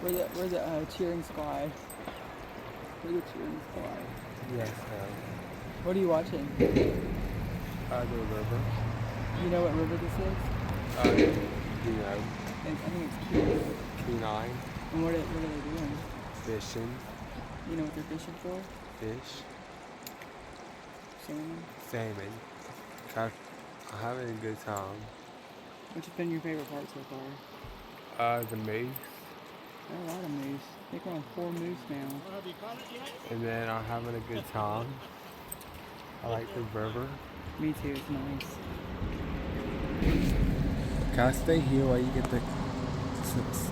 We're the cheering squad. We're the cheering squad. Yes, What are you watching? the river. You know what river this is? You know, I think it's Key. Kenai, And what are they doing? fishing, You know what they're fishing for? fish, Salmon. salmon. I'm having a good time. Which has been your favorite part so far? The moose, There are a lot of moose. I think we're on 4 moose now. and then I'm having a good time. I like the river. Me too. It's nice. Can I stay here while you get the